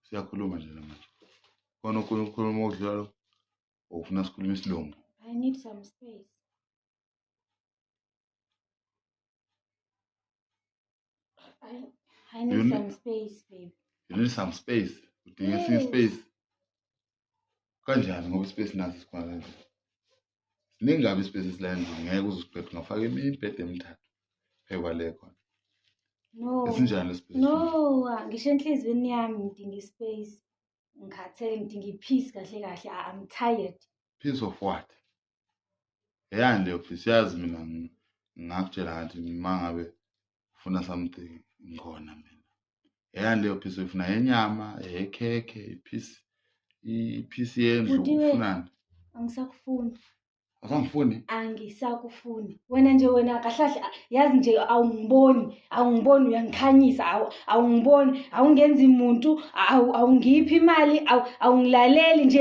Siyakhuluma nje manje. Khona ukukhuluma okudlalo ufuna sikhulume isilungu. I need some space. I need some space, babe. You need some space. Udinga esinye space. Kanjani ngoba ispace naso sikhona kanje. Siningi kabi ispace esilandini ngeke uzusiqede ngafaka imibhede emithathu. Ekwale khona. No. Esinjani space? No, ngisho enhlizweni yami ngidinga ispace. Ngikhathele ngidinga ipeace kahle kahle. I'm tired. Peace of what? Yani leyo peace yazi mina ngakutshela ngathi mangabe ufuna something ngkhona mina. Yani leyo peace ufuna enyama, ekhekhe, ipeace yendlu ufunani? Angisakufuni. Asangifuni? Angisakufuni. Wena kahle yazi nje awungiboni uyangikhanyisa, awungiboni, awungenzi umuntu, awungiphi imali, awungilaleli nje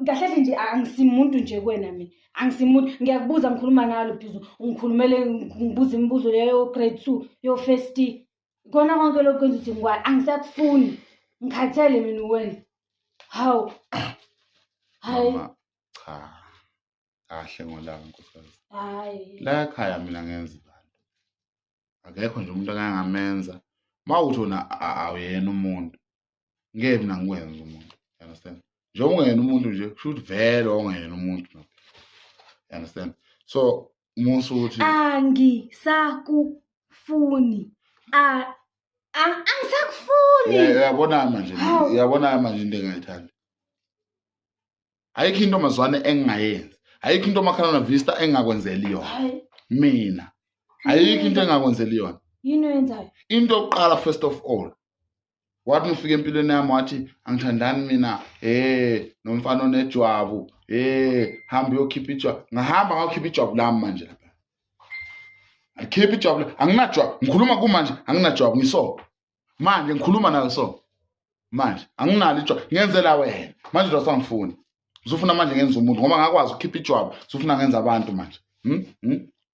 kahle nje angisimuntu nje kuwena mina. Angisimuntu ngiyakubuza ngikhuluma nalo Bhizu, ungikhulumele ngibuza imibuzo leyo grade 2 yo first. Kona konke lokho kwenza ukuthi ngikwazi angisakufuni. Ngikhathele mina wena. Hawu. Hayi. Cha. Kahle ngolaka nkosikazi. Hayi. La ekhaya mina ngenza abantu. Akekho nje umuntu angangamenza. Mawuthi wona awuyena umuntu. Ngeke mina ngikwenza umuntu. You understand? Njengoba ungena umuntu nje kusho vele ongena umuntu. You understand? So musu uthi angisakufuni. Angisakufuni. Uyabona manje into engayithandi. Ayikho into mazwane engingayenza. Ayikho into makhala vista engakwenzeli yona. Mina. Ayikho into engakwenzeli yona. Yini oyenzayo? Into yokuqala first of all. Wathi ngifike empilweni yami wathi angithandani mina nomfana onejwabu hamba uyokhipha ijwabu. Ngahamba ngakhipha ijwabu lami manje lapha. Akhipha ijwabu anginajwabu. Ngikhuluma ku manje anginajwabu ngiso. Manje ngikhuluma nawe so. Manje anginalo ijwabu. Ngenzela wena. Manje usangifuni. Uzofuna manje ngenza umuntu ngoba ngakwazi ukukhipha ijwabu. Uzofuna ngenza abantu manje.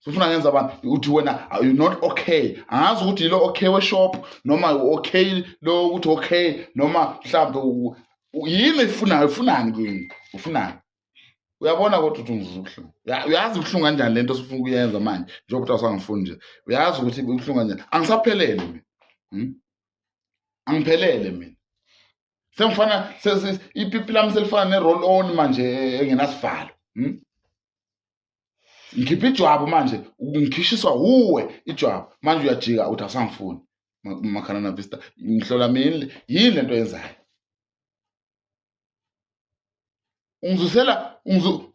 Uzofuna ngenza abantu uthi wena you not okay. Angazi ukuthi yilo okay we shop noma okay lo ukuthi okay noma mhlawumbe yini ufunani kini? Ufunani? Uyabona ukuthi ungizwa ubuhlungu. Uyazi ubuhlungu kanjani lento osufuna ukuyenza manje njengoba usangifuni nje. Uyazi ukuthi ubuhlungu kanjani. Angisaphelele mina. Angiphelele mina. Sengifana ipipi lami selifana ne-roll on manje engenasivalo. Ngikhipha ijwabu manje ngikhishiswa uwe ijwabu manje uyajika uthi asangifuni makhana na vista ngihlola mina yini lento yenzayo. Ungizuselani ubuhlungu?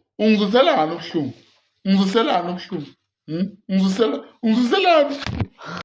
Ungizuselani ubuhlungu? Ungizuselani?